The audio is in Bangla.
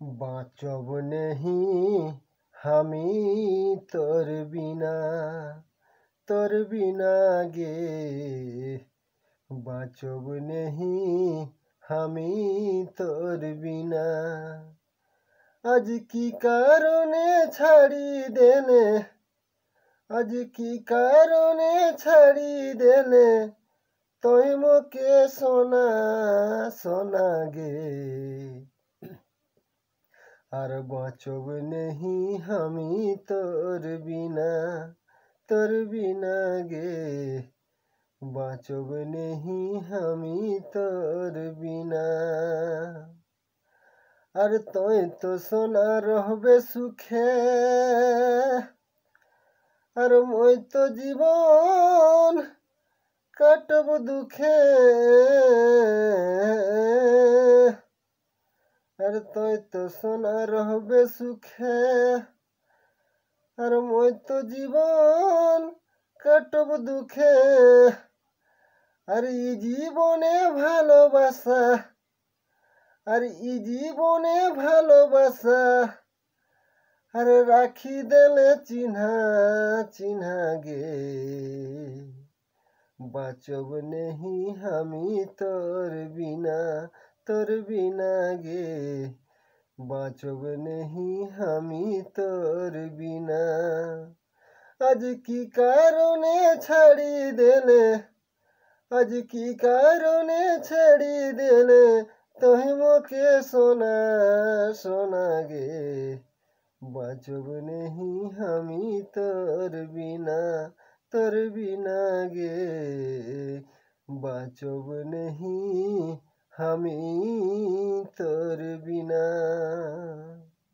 बाँचब नहीं हामी तोर बिना गे बाँचब नहीं हामी तोर बिना। आज की कारणे छाड़ी देने आज की कारणे छाड़ी देने तोय मोके सोना सोना गे আর বাঁচব নেহি আমি তোর বিনা গে বাঁচব নেহি আমি তোর বিনা। আর তুই তো সোনা রহবে সুখে আর মই তো জীবন কাটব দুঃখে। আর তুই তো সোনা রহবে সুখে আর মই তো জীবন কাটব দুঃখে। আর ই জীবনে ভালোবাসা আর ই জীবনে ভালোবাসা আর রাখি দেলে চিহ্না চিহ্না গে বাঁচব নেহি আমি তোর বিনা গে বাঁচব নেহি আমি তোর বিনা। আজ কি কারণে ছাড়ি দেলে আজ কি কারণে ছাড়ি দেলে তোহ মোকে সোনা সোনা গে বাঁচব নেহি আমি তোর বিনা গে বাঁচব নেহি আমি তোর বিনা।